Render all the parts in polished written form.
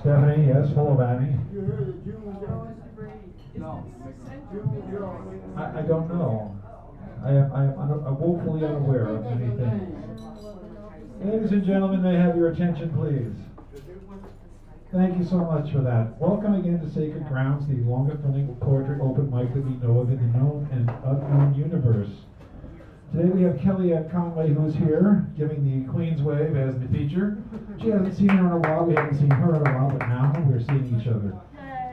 Stephanie, yes. Hello, Annie. I don't know. I'm woefully unaware of many things. Ladies and gentlemen, may I have your attention, please? Thank you so much for that. Welcome again to Sacred Grounds, the longest running poetry open mic that we know of in the known and unknown universe. Today we have Kellyanne Conway, who's here, giving the Queen's Wave as the feature. She hasn't seen her in a while, we haven't seen her in a while, but now we're seeing each other.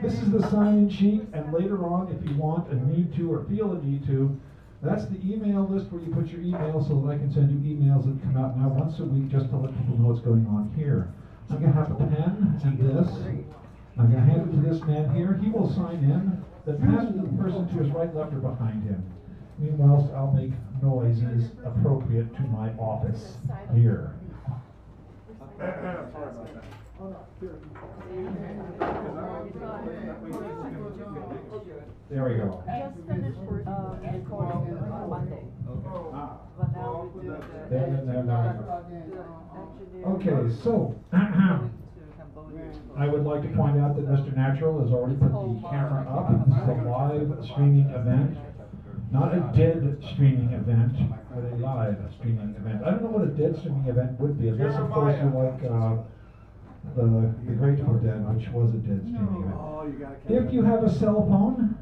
This is the sign-in sheet, and later on, if you want and need to or feel a need to, that's the email list where you put your email so that I can send you emails that come out now once a week just to let people know what's going on here. I'm going to have a pen and this. I'm going to hand it to this man here. He will sign in, then pass it to the person to his right, left, or behind him. Meanwhile, I'll make noises appropriate to my office here. There we go. Just finished recording on Monday. But now we do Okay, so I would like to point out that Mr. Natural has already put the camera up. This is a live streaming event. Not a dead streaming event, but a live streaming event. I don't know what a dead streaming event would be, unless of course you like the Grateful Dead, which was a dead streaming event. If you have a cell phone,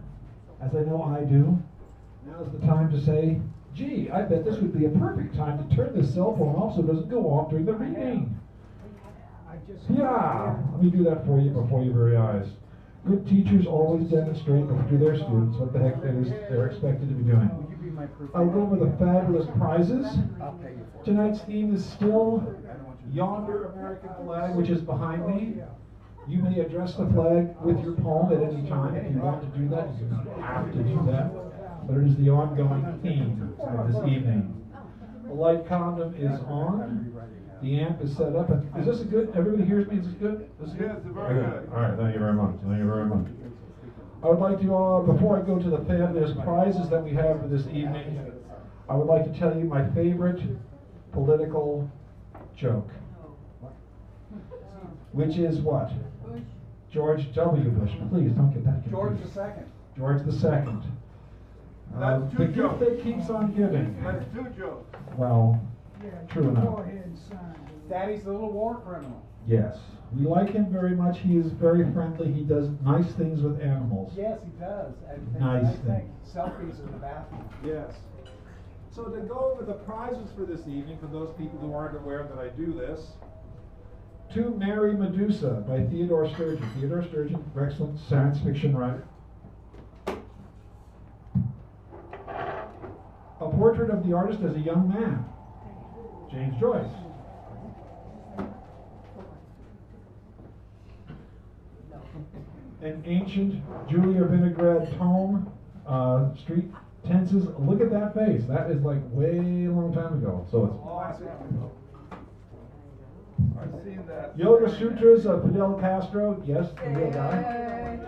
as I know I do, now's the time to say, gee, I bet this would be a perfect time to turn this cell phone off so it doesn't go off during the reading. Yeah, let me do that for you before your very eyes. Good teachers always demonstrate to their students what the heck that is they're expected to be doing. I'll go over the fabulous prizes. Tonight's theme is still yonder American flag, which is behind me. You may address the flag with your poem at any time if you want to do that. You do not have to do that, but it is the ongoing theme of this evening. The light condom is on. The amp is set up. Is this a good? Everybody hears me? Is this good? This is good? Yes, very good. All right, thank you very much. Thank you very much. I would like to, before I go to the fabulous prizes that we have for this evening, I would like to tell you my favorite political joke, which is what? George W. Bush. Please don't get that confused. George the Second. George the Second. That's two the gift jokes. that keeps on giving. That's two jokes. Well, true enough. Go ahead and sign. Daddy's the little war criminal. Yes. We like him very much. He is very friendly. He does nice things with animals. Yes, he does. And Nice I thing. think selfies in the bathroom. Yes. So to go over the prizes for this evening, for those people who aren't aware that I do this, To Marry Medusa by Theodore Sturgeon. Theodore Sturgeon, excellent science fiction writer. A portrait of the artist as a young man. James Joyce. An ancient Julia Vinograd tome, street tenses. Look at that face. That is like way long time ago. So it's I've seen that. Yoga Sutras of Fidel Castro. Yes, the real guy.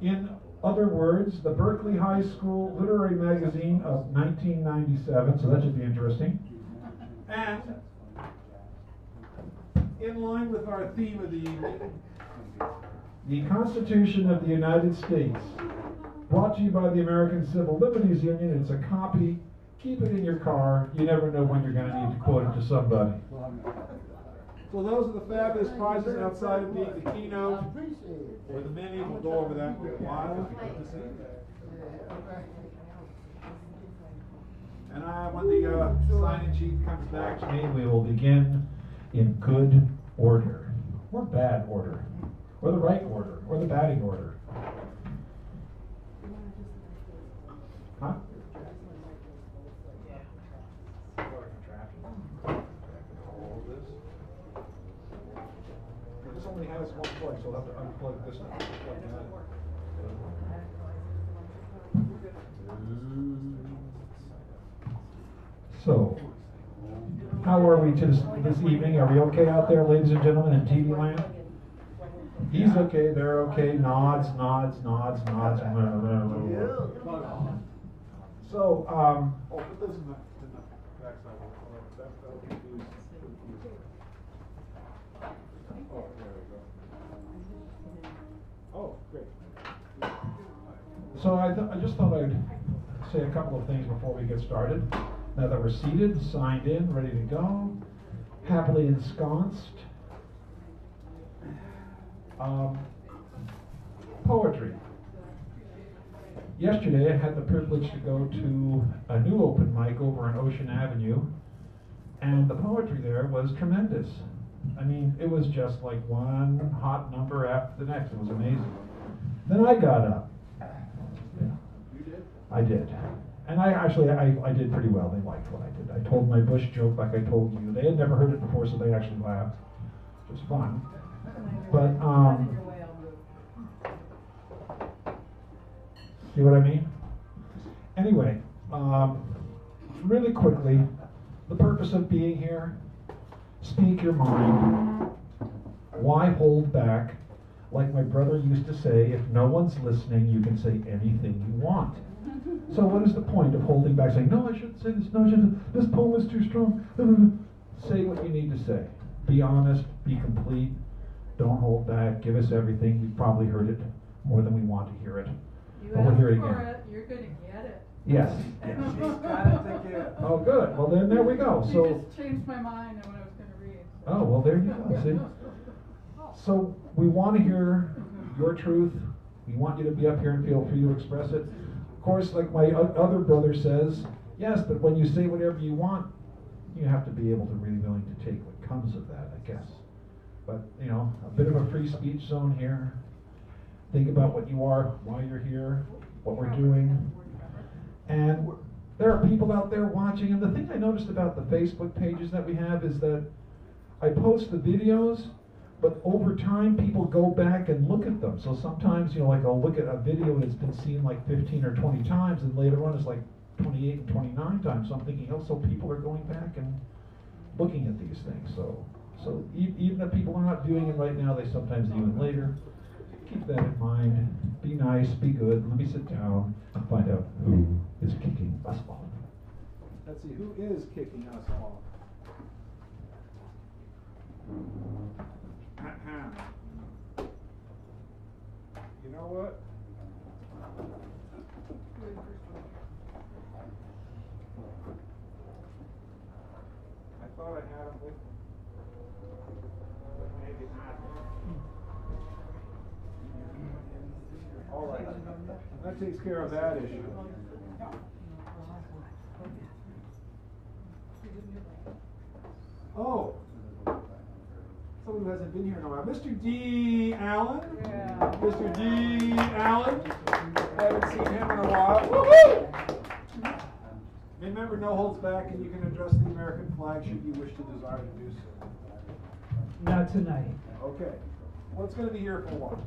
In other words, the Berkeley High School Literary Magazine of 1997, so that should be interesting. And in line with our theme of the evening, the Constitution of the United States, brought to you by the American Civil Liberties Union. It's a copy. Keep it in your car. You never know when you're going to need to quote it to somebody. So those are the fabulous prizes outside of being the keynote, or the many. We'll go over that in a while. And when the sign-in sheet comes back to me, we will begin in good order, or bad order, or the right order, or the batting order. Huh? This only has one plug, so I'll have to unplug this one. So, how are we this evening? Are we okay out there, ladies and gentlemen, in TV land? He's okay, they're okay, nods, nods, nods, nods. So, Oh, put this in the backside. That'll confuse. Oh, there we go. Oh, great. so I just thought I'd say a couple of things before we get started. Now that we're seated, signed in, ready to go, happily ensconced. Poetry. Yesterday I had the privilege to go to a new open mic over on Ocean Avenue, and the poetry there was tremendous. I mean, it was just like one hot number after the next. It was amazing. Then I got up. You did? I did. And I did pretty well. They liked what I did. I told my bush joke like I told you. They had never heard it before, so they actually laughed. It was fun. But, see what I mean? Anyway, really quickly, the purpose of being here, speak your mind. Why hold back? Like my brother used to say, if no one's listening, you can say anything you want. So what is the point of holding back, saying, no, I shouldn't say this, no, I shouldn't, this poem is too strong. Say what you need to say. Be honest, be complete, don't hold back, give us everything. You've probably heard it more than we want to hear it. You But we'll hear it asked for again. it, you're gonna get it. Yes. She's got it to give. Oh, good. Well, then there we go. You So, just changed my mind on what I was gonna read. So. oh, well, there you go. See? So we want to hear your truth. We want you to be up here and feel free to express it. Of course, like my other brother says, yes, but when you say whatever you want, you have to be able to really willing to take what comes of that, I guess. But, you know, a bit of a free speech zone here. Think about what you are, why you're here, what we're doing. And there are people out there watching. And the thing I noticed about the Facebook pages that we have is that I post the videos, but over time people go back and look at them. So sometimes, you know, like I'll look at a video that's been seen like 15 or 20 times, and later on it's like 28 and 29 times. So I'm thinking, oh, so people are going back and looking at these things. So even if people are not viewing it right now, they sometimes view it later. Keep that in mind. Be nice, be good. Let me sit down and find out who is kicking us off. Let's see, who is kicking us off? You know what? I thought I had him with me. But maybe not. All right. That takes care of that issue. Oh. Someone who hasn't been here in a while. Mr. D. Allen. Yeah. Mr. D. Allen. Haven't seen him in a while. Woohoo! Remember, no holds back, and you can address the American flag should you wish to desire to do so. Not tonight. Okay. Well, it's going to be here for a while.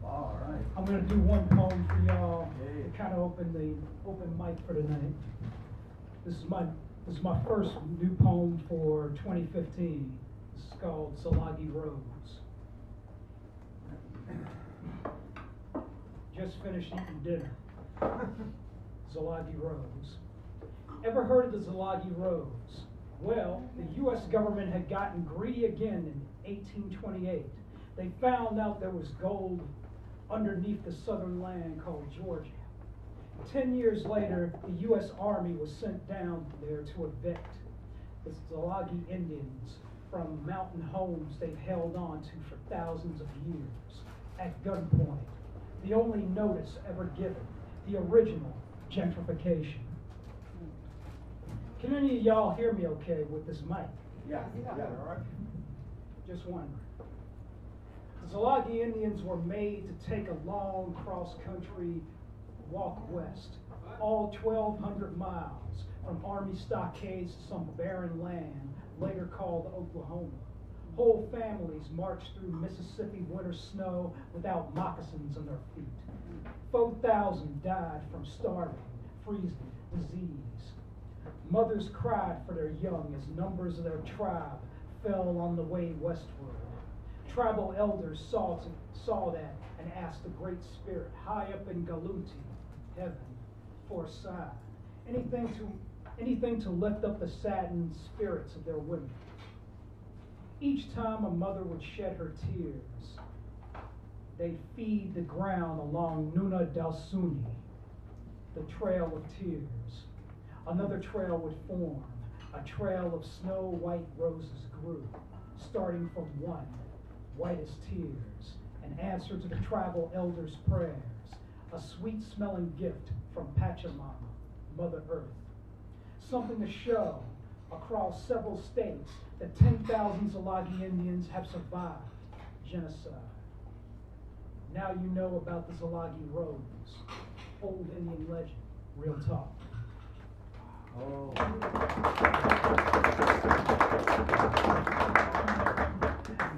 All right. I'm going to do one poem for y'all. Yay. Kind of open the open mic for tonight. This is my first new poem for 2015. This is called Zalagi Rose. Just finished eating dinner. Zalagi Rose. Ever heard of the Zalagi Rose? Well, the U.S. government had gotten greedy again in 1828. They found out there was gold underneath the southern land called Georgia. 10 years later, the U.S. Army was sent down there to evict the Zalagi Indians from mountain homes they've held on to for thousands of years at gunpoint. The only notice ever given, the original gentrification. Can any of y'all hear me okay with this mic? Yeah. All right. Just wondering. The Zalagi Indians were made to take a long cross-country walk west, all 1,200 miles, from Army stockades to some barren land, later called Oklahoma. Whole families marched through Mississippi winter snow without moccasins on their feet. 4,000 died from starving, freezing, disease. Mothers cried for their young as numbers of their tribe fell on the way westward. tribal elders saw that and asked the Great Spirit high up in Galuti, heaven, for a sign. Anything to lift up the saddened spirits of their women. Each time a mother would shed her tears, they'd feed the ground along Nuna Dalsuni, the trail of tears. Another trail would form, a trail of snow-white roses grew, starting from one, white as tears, an answer to the tribal elders' prayers, a sweet-smelling gift from Pachamama, Mother Earth. Something to show across several states that 10,000 Zalagi Indians have survived genocide. Now you know about the Zalagi Rose, old Indian legend, real talk. Oh.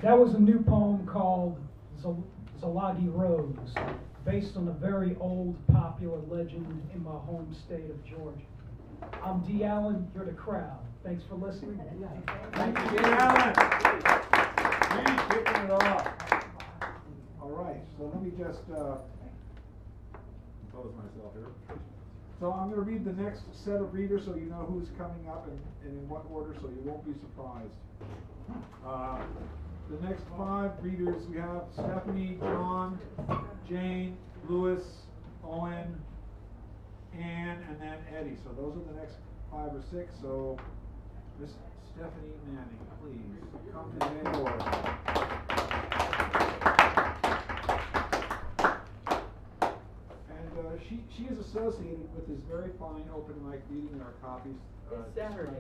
That was a new poem called Zalagi Rose, based on a very old popular legend in my home state of Georgia. I'm D. Allen, you're the crowd. Thanks for listening. Thank you, D. Allen. He's kicking it off. All right, so let me just compose myself here. So I'm going to read the next set of readers so you know who's coming up and in what order, so you won't be surprised. The next 5 readers, we have Stephanie, John, Jane, Louis, Owen, Ann, and then Eddie. So those are the next 5 or 6. So Miss Stephanie Manning, please come to the main order. She is associated with this very fine open mic reading in our copies. This Saturday.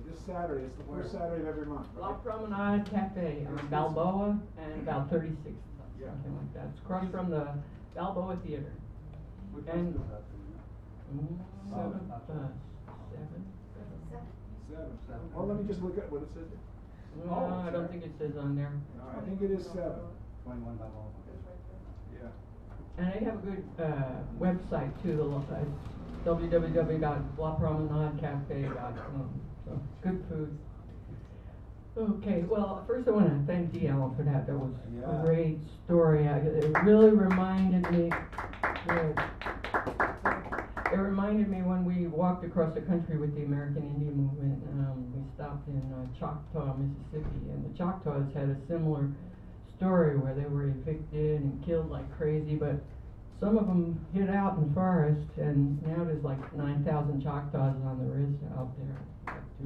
This Saturday. It's the first Saturday of every month. La Right? Promenade Cafe on Balboa and about 36th, Yeah. something like that. It's across from the Balboa Theater. And seven. 7. Well, let me just look at what it says. No, I don't think it says on there. No, I think it is 7. 21 by law. Yeah. And they have a good website too, www.lapromenadecafe.com. So good food. Okay, well, first I want to thank D. Allen for that. That was a great story. It really reminded me. It reminded me when we walked across the country with the American Indian Movement. We stopped in Choctaw, Mississippi, and the Choctaws had a similar story where they were evicted and killed like crazy, but some of them hid out in forest, and now there's like 9,000 Choctaws on the ridge out there.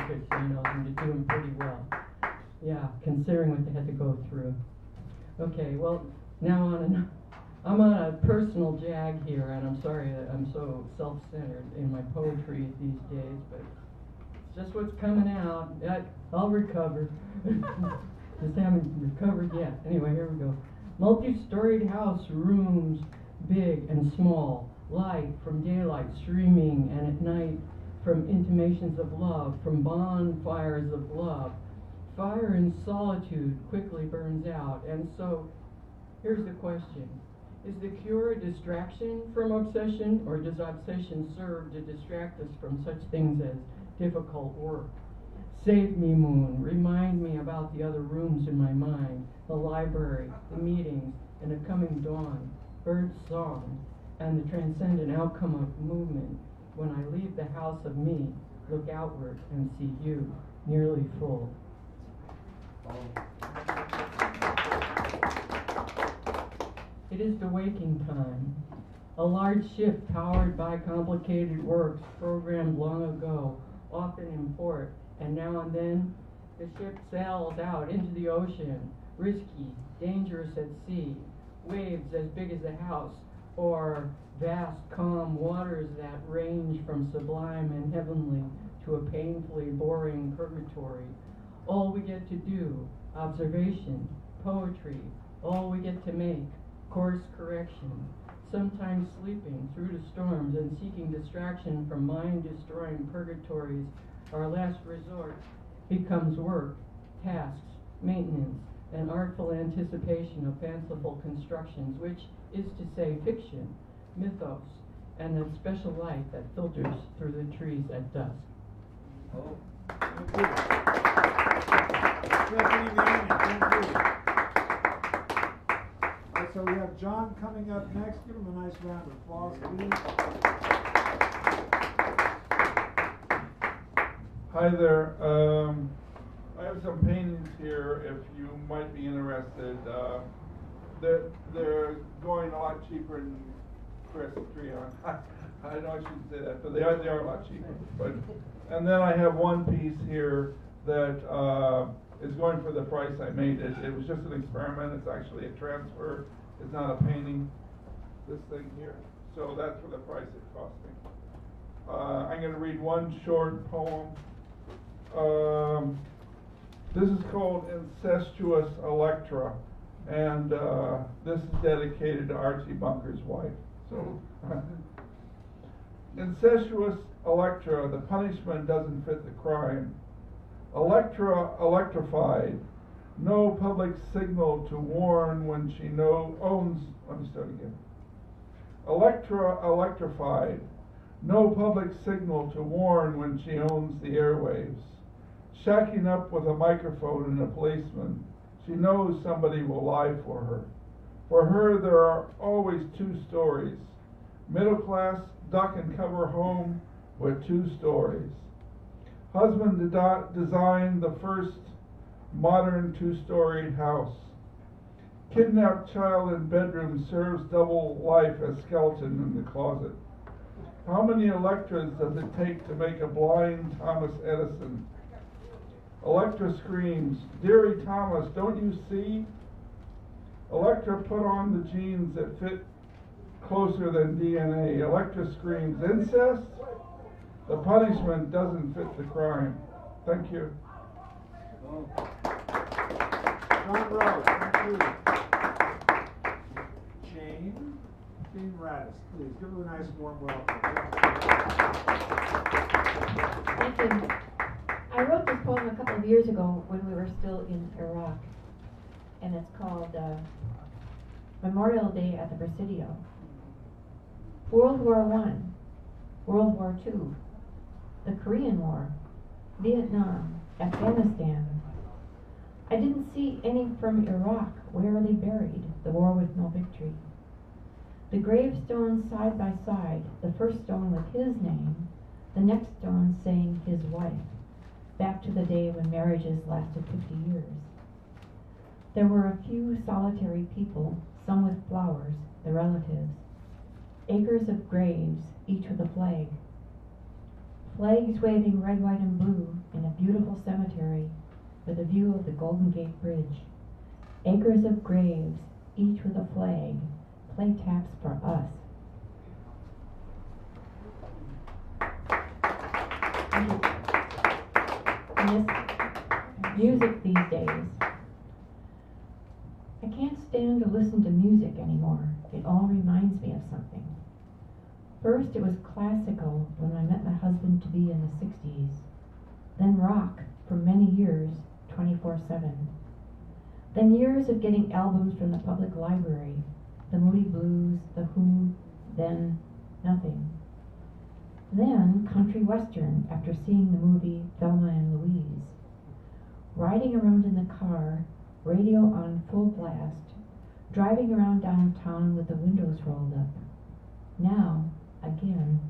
2 casinos, and they're doing pretty well. Yeah, considering what they had to go through. Okay, well, now I'm on a personal jag here, and I'm sorry that I'm so self-centered in my poetry these days, but it's just what's coming out. I'll recover. Just haven't recovered yet. Anyway, here we go. Multi-storied house, rooms big and small, light from daylight streaming, and at night from intimations of love, from bonfires of love. Fire in solitude quickly burns out, and so here's the question. Is the cure a distraction from obsession, or does obsession serve to distract us from such things as difficult work? Save me, moon, remind me about the other rooms in my mind, the library, the meetings, and a coming dawn, bird song, and the transcendent outcome of movement. When I leave the house of me, look outward and see you, nearly full. It is the waking time, a large ship powered by complicated works programmed long ago, often in port, and now and then the ship sails out into the ocean, risky, dangerous at sea, waves as big as a house, or vast calm waters that range from sublime and heavenly to a painfully boring purgatory. All we get to do, observation, poetry, all we get to make, course correction, sometimes sleeping through the storms and seeking distraction from mind-destroying purgatories. Our last resort becomes work, tasks, maintenance, and artful anticipation of fanciful constructions, which is to say fiction, mythos, and that special light that filters through the trees at dusk. Oh, thank you. Stephanie Manning, thank you. so we have John coming up next. Give him a nice round of applause, please. Hi there. I have some paintings here if you might be interested. They're going a lot cheaper in Treon. I know I shouldn't say that, but they are a lot cheaper. But and then I have one piece here that is going for the price I made it. It was just an experiment. It's actually a transfer. It's not a painting. This thing here. So that's for the price it cost me. I'm going to read one short poem. This is called Incestuous Electra, and this is dedicated to Archie Bunker's wife. So, Incestuous Electra, the punishment doesn't fit the crime. Electra electrified, no public signal to warn when she owns. Let me start again. Electra electrified, no public signal to warn when she owns the airwaves. Shacking up with a microphone and a policeman, she knows somebody will lie for her. For her, there are always two stories. Middle class, duck and cover home with two stories. Husband designed the first modern two-storied house. Kidnapped child in bedroom serves double life as skeleton in the closet. How many Electras does it take to make a blind Thomas Edison? Electra screams, "Dearie Thomas, don't you see?" Electra put on the jeans that fit closer than DNA. Electra screams, "Incest?" The punishment doesn't fit the crime. Thank you. Oh. John Rose, thank you. Jane Radis, please give her a nice warm welcome. Thank you. I wrote this poem a couple of years ago when we were still in Iraq, and it's called Memorial Day at the Presidio. World War I, World War II, the Korean War, Vietnam, Afghanistan. I didn't see any from Iraq. Where are they buried? The war with no victory. The gravestones side by side, the first stone with his name, the next stone saying his wife, back to the day when marriages lasted 50 years. There were a few solitary people, some with flowers, the relatives. Acres of graves, each with a flag. Flags waving red, white, and blue in a beautiful cemetery with a view of the Golden Gate Bridge. Acres of graves, each with a flag. Play taps for us. And this music these days. I can't stand to listen to music anymore. It all reminds me of something. First, it was classical when I met my husband-to-be in the 60s. Then rock for many years, 24/7. Then years of getting albums from the public library, the Moody Blues, the Who, then nothing. Then country western after seeing the movie Thelma and Louise. Riding around in the car, radio on full blast, driving around downtown with the windows rolled up. Now, again,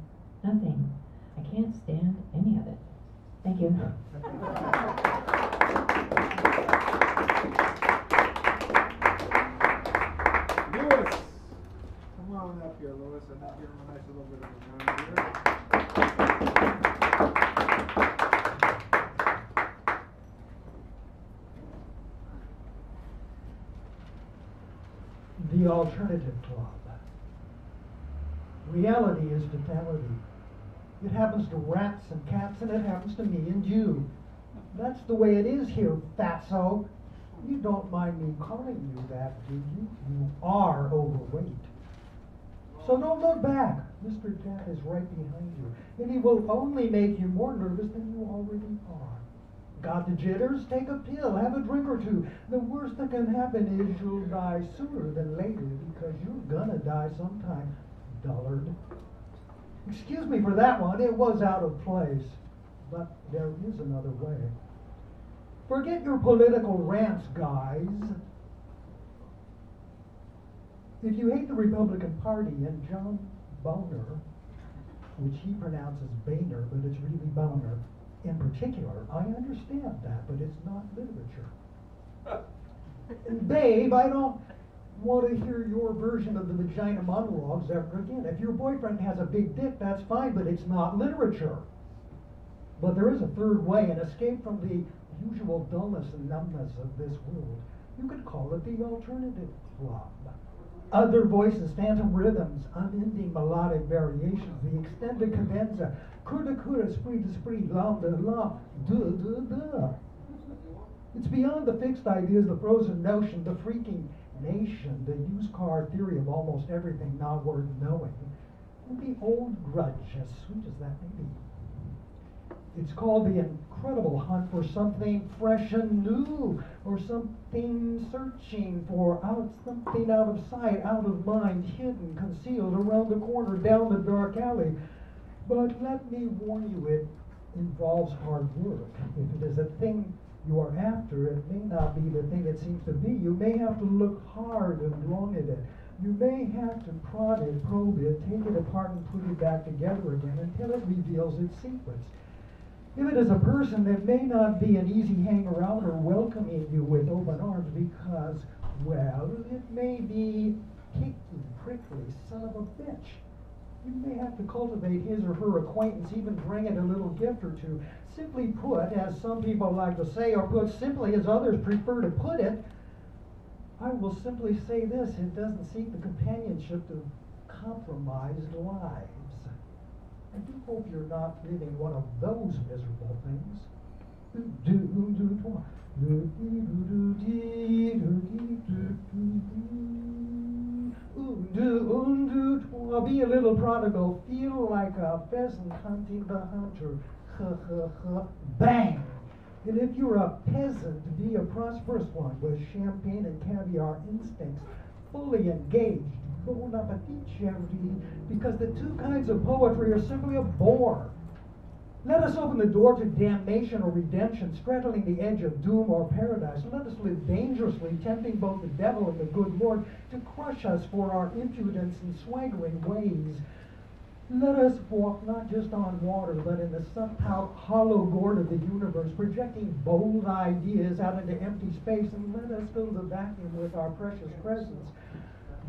nothing. I can't stand any of it. Thank you. Lewis, come on up here, Lewis, and then give him a nice little bit of a round here. The Alternative Club. Reality is fatality. It happens to rats and cats, and it happens to me and you. That's the way it is here, fatso. You don't mind me calling you that, do you? You are overweight. So don't look back. Mr. Cat is right behind you, and he will only make you more nervous than you already are. Got the jitters? Take a pill, have a drink or two. The worst that can happen is you'll die sooner than later, because you're gonna die sometime, dullard. Excuse me for that one, it was out of place. But there is another way. Forget your political rants, guys. If you hate the Republican Party and John Boner, which he pronounces Boehner, but it's really Boner in particular, I understand that, but it's not literature. And babe, I don't want to hear your version of the vagina monologues ever again. If your boyfriend has a big dick, that's fine, but it's not literature. But there is a third way, an escape from the usual dullness and numbness of this world. You could call it the alternative club. Other voices, phantom rhythms, unending melodic variations, the extended cadenza, coulda, spree, lambda, la, duh. It's beyond the fixed ideas, the frozen notion, the freaking nation, the used car theory of almost everything not worth knowing, and the old grudge, as sweet as that may be. It's called the incredible hunt for something fresh and new, or something searching for something out of sight, out of mind, hidden, concealed, around the corner, down the dark alley. But let me warn you, it involves hard work. If it is a thing you are after, it may not be the thing it seems to be. You may have to look hard and long at it. You may have to prod it, probe it, take it apart and put it back together again until it reveals its secrets. If it is a person, it may not be an easy hangaround or welcoming you with open arms because, well, it may be picky, prickly, son of a bitch. You may have to cultivate his or her acquaintance, even bring it a little gift or two. Simply put, as some people like to say, or put simply as others prefer to put it, I will simply say this: it doesn't seek the companionship of compromised lives. I do hope you're not living one of those miserable things. Be a little prodigal, feel like a pheasant hunting the hunter. Bang! And if you're a peasant, be a prosperous one with champagne and caviar instincts, fully engaged. Bon appetit, charity, because the two kinds of poetry are simply a bore. Let us open the door to damnation or redemption, straddling the edge of doom or paradise. Let us live dangerously, tempting both the devil and the good Lord to crush us for our impudence and swaggering ways. Let us walk not just on water, but in the sucked-out hollow gourd of the universe, projecting bold ideas out into empty space, and let us fill the vacuum with our precious presence,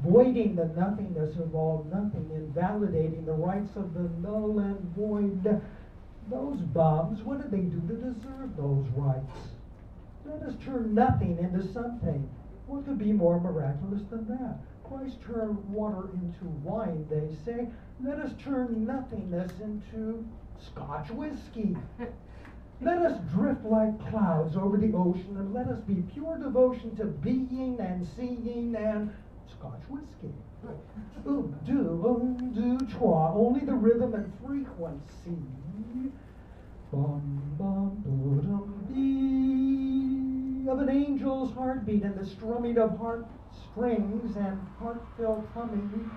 voiding the nothingness of all nothing, invalidating the rights of the null and void. Those bums, what did they do to deserve those rights? Let us turn nothing into something. What could be more miraculous than that? Christ turned water into wine, they say. Let us turn nothingness into Scotch whiskey. Let us drift like clouds over the ocean, and let us be pure devotion to being and seeing and Scotch whiskey. Do, trois, only the rhythm and frequency. Bum, bum, dum, dee, of an angel's heartbeat and the strumming of heart strings and heartfelt humming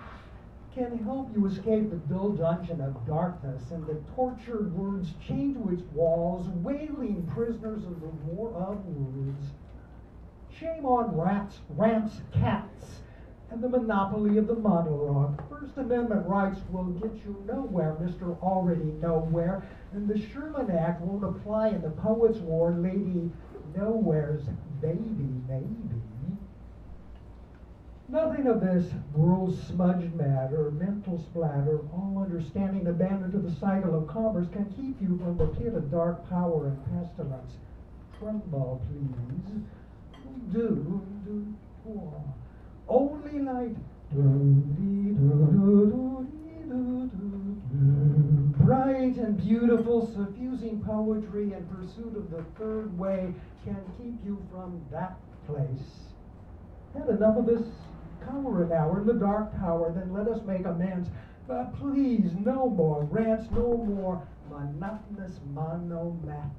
can help you escape the dull dungeon of darkness and the tortured words chained to its walls, wailing prisoners of the war of words. Shame on rants, cats, and the monopoly of the monologue. First Amendment rights will get you nowhere, Mr. Already Nowhere, and the Sherman Act won't apply in the Poets' War, Lady Nowhere's baby, maybe. Nothing of this world's smudged matter, mental splatter, all understanding abandoned to the cycle of commerce can keep you from the pit of dark power and pestilence. Tremble, please. Do, only light. Bright and beautiful, suffusing poetry in pursuit of the third way can keep you from that place. Had enough of this? Cower an hour in the dark tower, then let us make amends. But please, no more rants, no more monotonous monomat.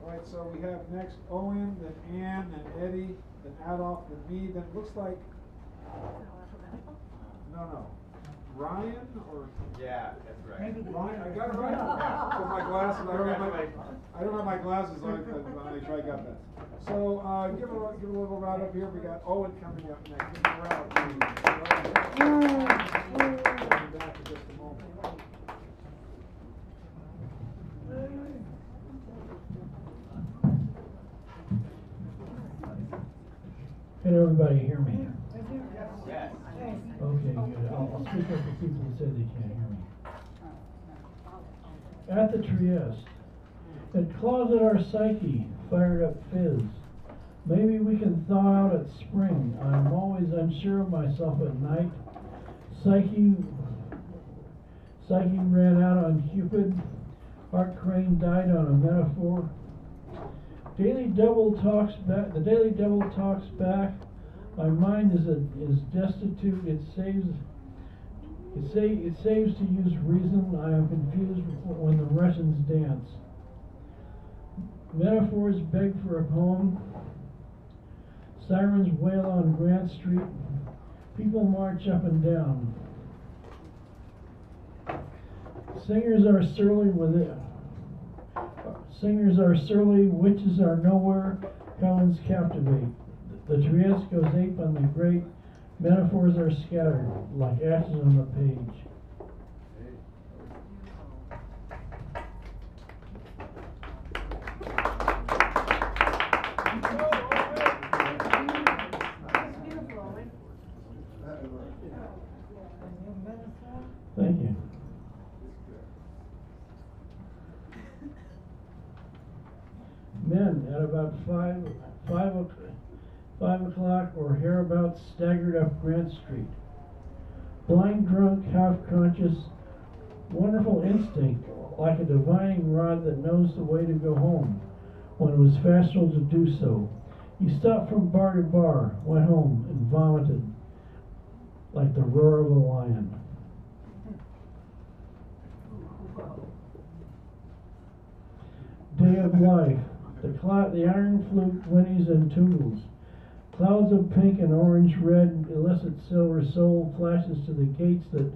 Alright, so we have next Owen, then Ann, then Eddie, then Adolph, then me, then it looks like... No. Ryan or? Yeah, that's right. Ryan, I got it right. With my glasses, I don't have my glasses on, I make sure I got that. So, give a little round up here. We got Owen coming up next. Give him a round, please. I'll be back in just a moment. Can everybody hear me? Yes. Okay, good. I'll speak up for people who said they can't hear me. At the Trieste, it claws at our psyche, fired up fizz. Maybe we can thaw out at spring. I'm always unsure of myself at night. Psyche ran out on Cupid. Art Crane died on a metaphor. The Daily Double talks back. My mind is destitute. It saves to use reason. I am confused when the Russians dance. Metaphors beg for a poem. Sirens wail on Grant Street. People march up and down. Singers are surly, witches are nowhere, Collins captivate. The Trieste goes ape on the great, metaphors are scattered like ashes on the page. Thank you. Men at about 5 o'clock or hereabouts staggered up Grant Street. Blind, drunk, half-conscious, wonderful instinct, like a divining rod that knows the way to go home when it was fashionable to do so. He stopped from bar to bar, went home, and vomited like the roar of a lion. Day of life. The iron flute whinnies and tootles. Clouds of pink and orange red, illicit silver soul flashes to the gates that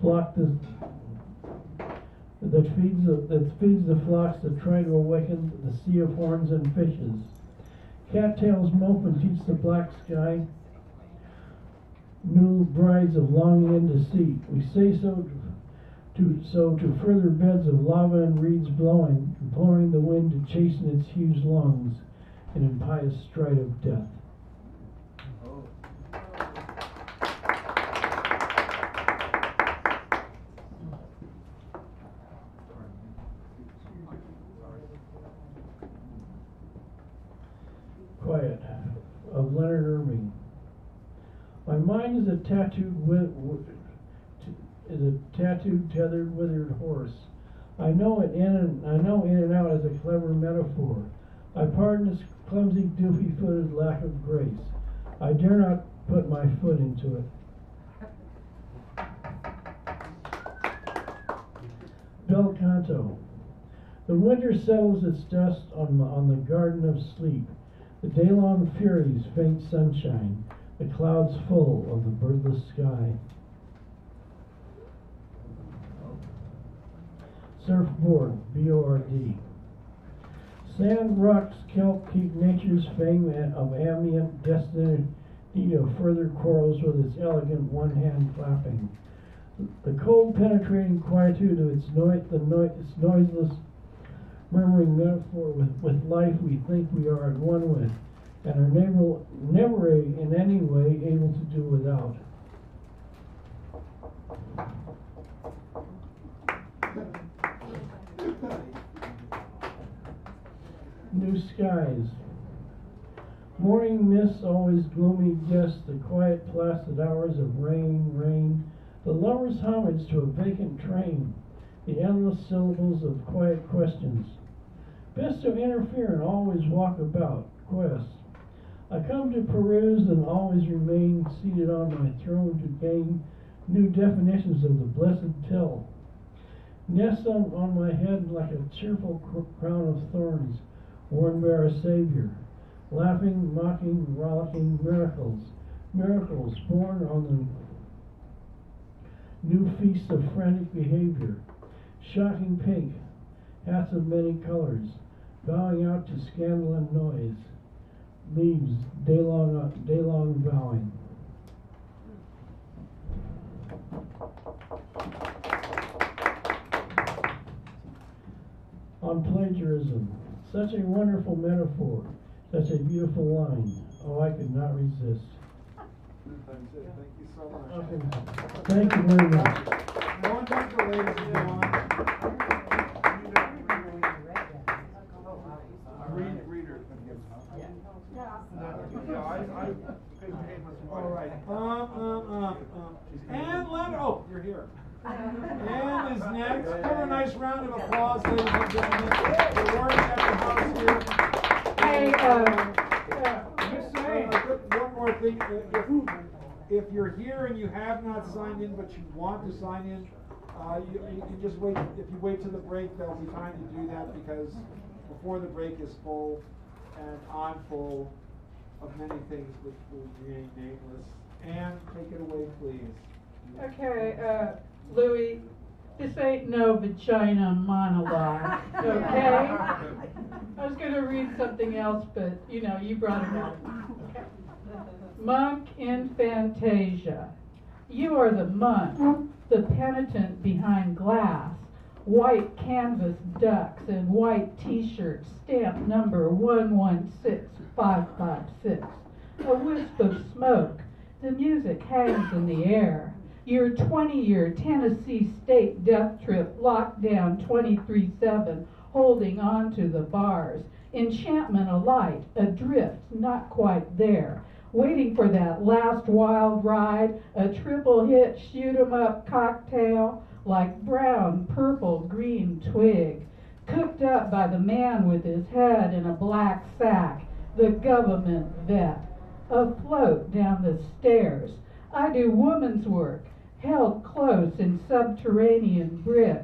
block that feeds the flocks that try to awaken the sea of horns and fishes. Cattails mope and teach the black sky new brides of longing and deceit. We say so to further beds of lava and reeds blowing, imploring the wind to chasten its huge lungs in impious stride of death. Quiet of Leonard Irving. My mind is a tattooed, tethered, withered horse. I know in and out as a clever metaphor. I pardon its clumsy, doofy-footed lack of grace. I dare not put my foot into it. Bel canto. The winter settles its dust on the garden of sleep. The day-long furies faint sunshine, the clouds full of the birdless sky. Surfboard, B-O-R-D. Sand, rocks, kelp keep nature's fame of ambient destiny of further quarrels with its elegant one-hand clapping. The cold penetrating quietude of its noiseless murmuring metaphor with life we think we are at one with, and are never in any way able to do without. New skies. Morning mists, always gloomy guests, the quiet placid hours of rain, the lover's homage to a vacant train, the endless syllables of quiet questions. Best to interfere and always walk about, quest. I come to peruse and always remain seated on my throne to gain new definitions of the blessed till. Nest on my head like a cheerful crown of thorns, worn by our Savior. Laughing, mocking, rollicking miracles born on New feasts of frantic behavior. Shocking pink, hats of many colors, bowing out to scandal and noise. Leaves, day-long bowing. On plagiarism, such a wonderful metaphor, such a beautiful line. Oh, I could not resist. That's it. Thank you so much. Thank you very much. Going back to ladies and gentlemen. Reader. All right. And Leonard. Oh, you're here. And is next. Give her a nice round of applause, ladies and gentlemen. We're working at the house here. Hey, One more thing. If you're here and you have not signed in, but you want to sign in, you can just wait. If you wait till the break, there'll be time to do that because before the break is full, and I'm full of many things which will remain nameless. And take it away, please. Okay, Louis, this ain't no vagina monologue, okay? I was gonna read something else, but you know, you brought it up. Okay. Monk in Fantasia. You are the monk, the penitent behind glass. White canvas ducks and white t-shirts, stamp number 116556. A wisp of smoke. The music hangs in the air. Your 20-year Tennessee State death trip locked down 23/7, holding on to the bars. Enchantment alight, adrift, not quite there. Waiting for that last wild ride, a triple hit shoot 'em up cocktail like brown, purple, green twig. Cooked up by the man with his head in a black sack, the government vet. Afloat down the stairs. I do woman's work, held close in subterranean brick.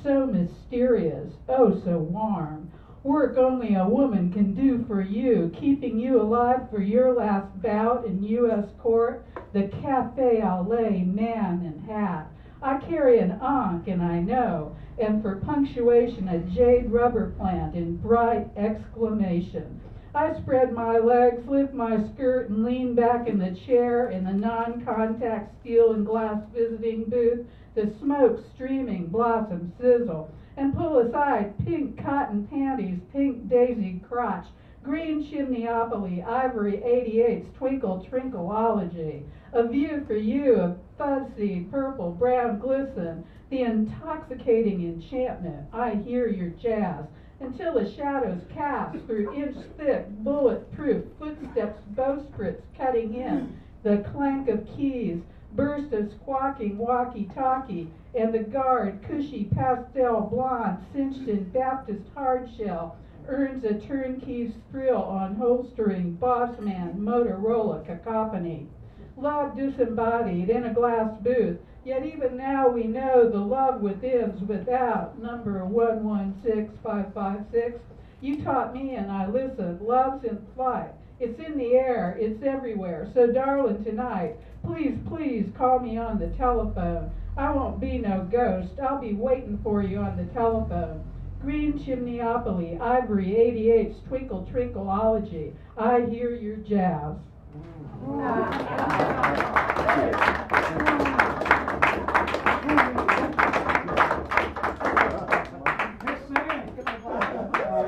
So mysterious, oh so warm. Work only a woman can do for you, keeping you alive for your last bout in U.S. court. The cafe au lait man in hat. I carry an ankh and I know, and for punctuation a jade rubber plant in bright exclamation. I spread my legs, lift my skirt, and lean back in the chair in the non-contact steel and glass visiting booth, the smoke streaming, blossom sizzle, and pull aside pink cotton panties, pink daisy crotch, green chimneyopoly, ivory 88's twinkle trinkleology, a view for you of fuzzy purple brown glisten, the intoxicating enchantment. I hear your jazz until the shadows cast through inch-thick, bulletproof footsteps, bowsprits cutting in, the clank of keys, burst of squawking walkie-talkie, and the guard, cushy pastel blonde, cinched in Baptist hardshell, earns a turnkey's thrill on holstering Bossman Motorola cacophony. Love disembodied in a glass booth, yet even now we know the love within's without, number 116556. You taught me and I listened. Love's in flight. It's in the air. It's everywhere. So darling, tonight, please, please call me on the telephone. I won't be no ghost. I'll be waiting for you on the telephone. Green chimneyopoly, ivory 88's twinkle trinkleology. I hear your jazz.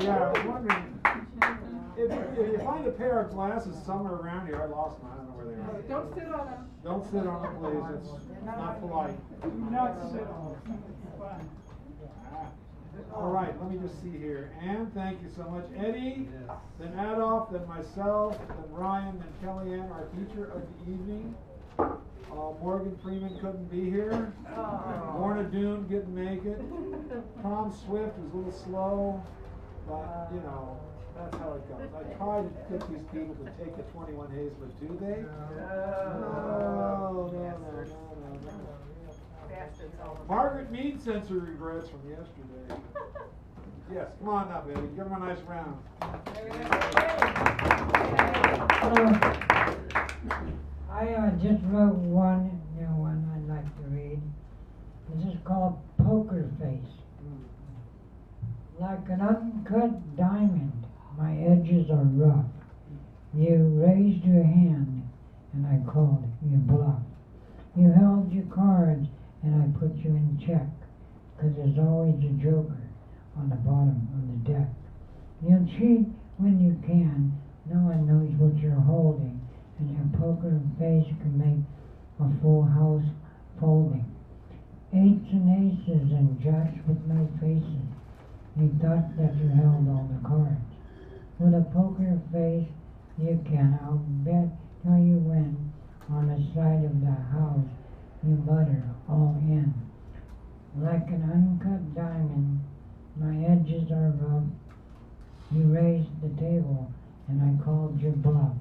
Yeah, I was wondering if you find a pair of glasses somewhere around here. I lost them. I don't know where they are. Don't sit on them. Don't sit on them, please. It's not polite. Do not sit on them. All right, let me just see here. Ann, thank you so much. Eddie, then Adolph, then myself, then Ryan, then Kellyanne, our teacher of the evening. Morgan Freeman couldn't be here. Lorna Doone didn't make it. Tom Swift was a little slow, but you know, that's how it goes. I try to get these people to take the 21 Hays, but do they? No. Margaret Mead sends her regrets from yesterday. Yes, come on up, Eddie. Give him a nice round. I just wrote one new one I'd like to read. This is called poker face. Like an uncut diamond, my edges are rough. You raised your hand, and I called you bluff. You held your cards, and I put you in check, 'cause there's always a joker on the bottom of the deck. You'll cheat when you can, no one knows what you're holding, and your poker face can make a full house folding. Eights and aces and jacks with no faces. You thought that you held all the cards. With a poker face, you can outbet till you win. On the side of the house, you butter all in. Like an uncut diamond, my edges are rough. You raised the table, and I called your bluff.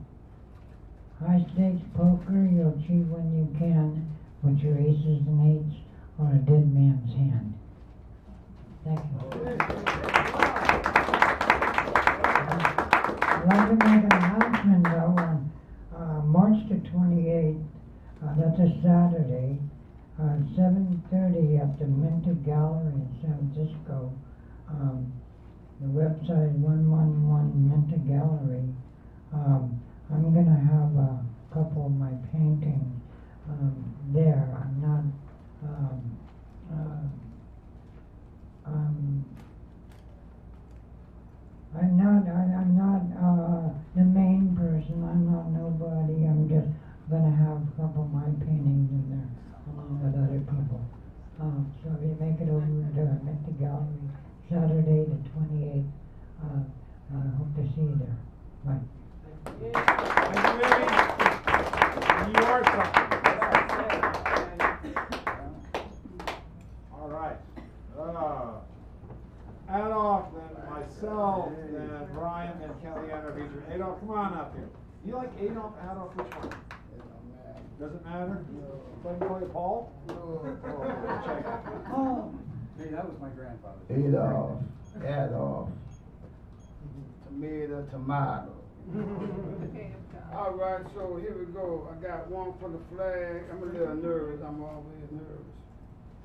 High stakes poker, you'll cheat when you can, but your aces and eights are a dead man's hand. Thank you. I'd like to make an announcement though, on March the 28th, that's a Saturday, 7:30 at the Minter Gallery in San Francisco. The website is 111 Minter Gallery. I'm going to have a couple of my paintings there. I'm not the main person. I'm not nobody. I'm just gonna have a couple of my paintings in there along with other people. So if you make it over to Minter Gallery Saturday the 28th, I hope to see you there. Bye. Thank you, Amy. You are something. All right. Adolf, then myself, then Brian, then Kellyanne, our feature. Adolf, come on up here. You like Adolf, Adolf, which one? Doesn't matter? So I can call you Paul? Check it. Oh. Hey, that was my grandfather. Adolf. Tomato. All right, so here we go. I got one for the flag. I'm a little nervous. I'm always nervous.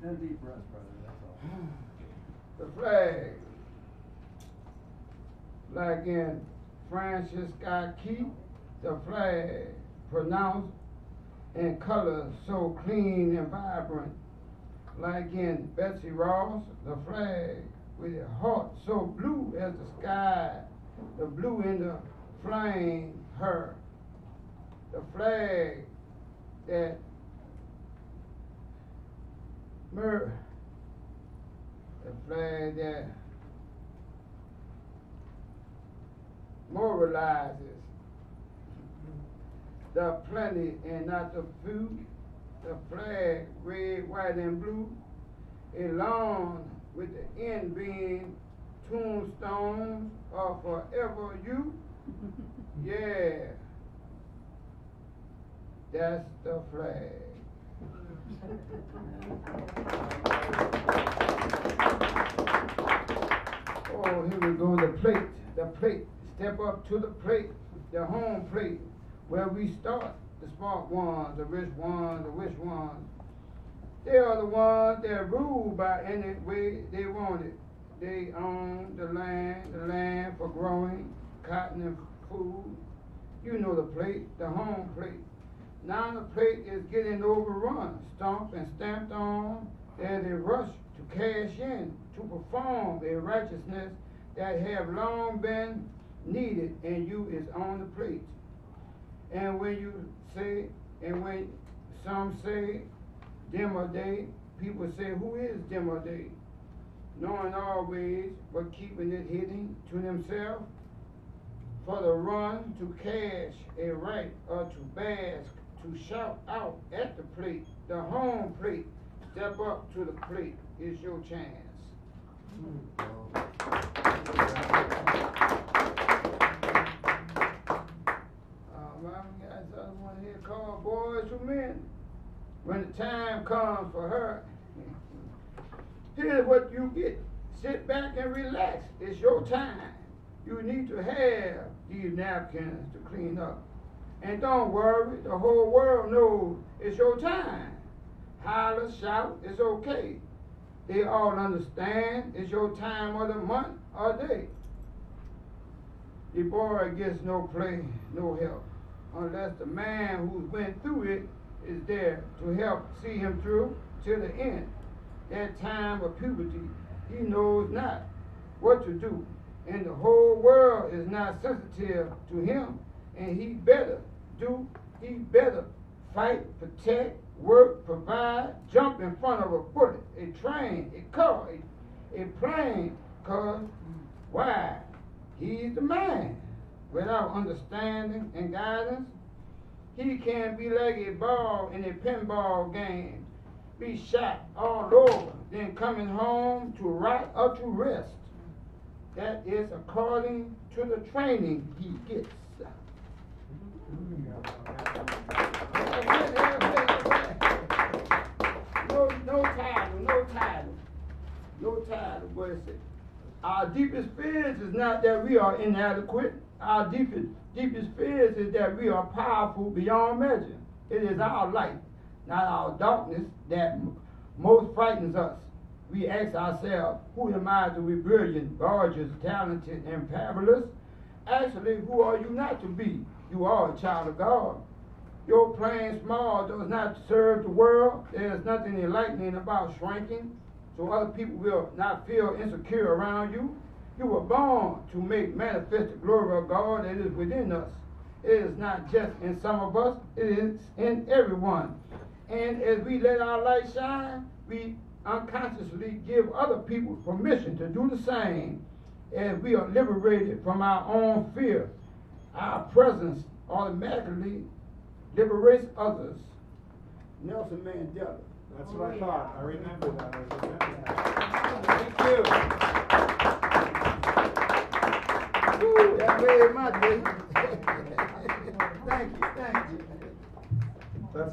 No deep breaths, brother. That's all. The flag. Like in Francis Scott Key, the flag pronounced in colors so clean and vibrant. Like in Betsy Ross, the flag with a heart so blue as the sky, the blue in the flame her. The flag that moralizes the plenty and not the few. The flag, red, white, and blue, along with the end being tombstones are forever you. Yeah, that's the flag. Oh, here we go, the plate. Step up to the plate, the home plate, where we start. The smart ones, the rich ones, the wish ones. They are the ones that rule by any way they want it. They own the land for growing cotton and food. You know the plate, the home plate. Now the plate is getting overrun, stomped and stamped on as they rush to cash in, to perform a righteousness that have long been needed, and you is on the plate. And when some say demo day, people say, who is demo day? Knowing always, but keeping it hidden to themselves. For the run to cash a right or to bask, to shout out at the plate, the home plate, step up to the plate, it's your chance. One here called Boys to Men. When the time comes for her, here's what you get. Sit back and relax. It's your time. You need to have these napkins to clean up. And don't worry, the whole world knows it's your time. holler, shout, it's okay. They all understand it's your time of the month or day. The boy gets no play, no help, unless the man who's went through it is there to help see him through to the end. That time of puberty, he knows not what to do, and the whole world is not sensitive to him, and he better fight, protect, work, provide, jump in front of a bullet, a train, a car, a plane, cause why? He's the man. Without understanding and guidance, he can be like a ball in a pinball game, be shot all over, then coming home to rot or to rest. That is according to the training he gets. No title, but it says, our deepest fears is not that we are inadequate. Our deepest fears is that we are powerful beyond measure. It is our light, not our darkness, that most frightens us. We ask ourselves, who am I to be brilliant, gorgeous, talented, and fabulous? Actually, who are you not to be? You are a child of God. Your playing small does not serve the world. There is nothing enlightening about shrinking, so other people will not feel insecure around you. You were born to make manifest the glory of God that is within us. It is not just in some of us, it is in everyone. And as we let our light shine, we unconsciously give other people permission to do the same. As we are liberated from our own fear, our presence automatically liberates others. Nelson Mandela. That's what I thought. I remember that. Thank you. Woo, that made my day. Thank you.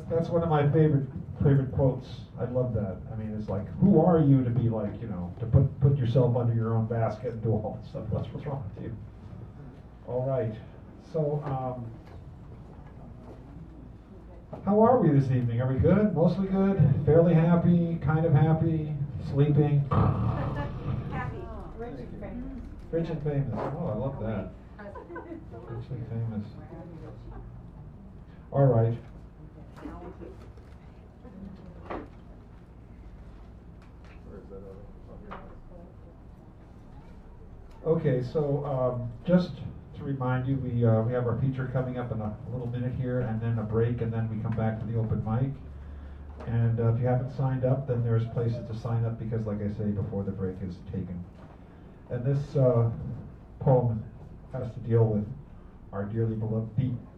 That's one of my favorite quotes. I love that. I mean, it's like, who are you to be like, to put yourself under your own basket and do all that stuff? What's wrong with you? All right. So, how are we this evening? Are we good? Mostly good? Fairly happy? Kind of happy? Sleeping? Happy. Rich and famous. Oh, I love that. Rich and famous. All right. Okay, so just to remind you, we have our feature coming up in a little minute here, and then a break, and then we come back to the open mic. And if you haven't signed up, then there's places to sign up because, like I say, before the break is taken. And this poem has to deal with our dearly beloved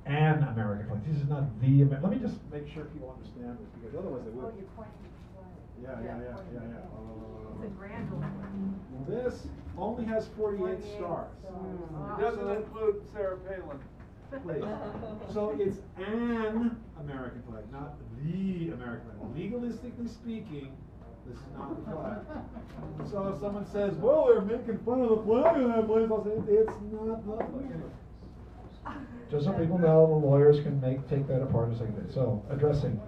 an American flag. This is not the American. Let me just make sure people understand this, because otherwise they would. Yeah. It's a grand old one. This only has 48 stars. It doesn't include Sarah Palin. Please. So it's an American flag, not the American flag. Legalistically speaking, this is not the flag. So if someone says, well, they're making fun of the flag in that place, I'll say, it's not the flag. Just so people know, the lawyers can take that apart in a second. So, addressing.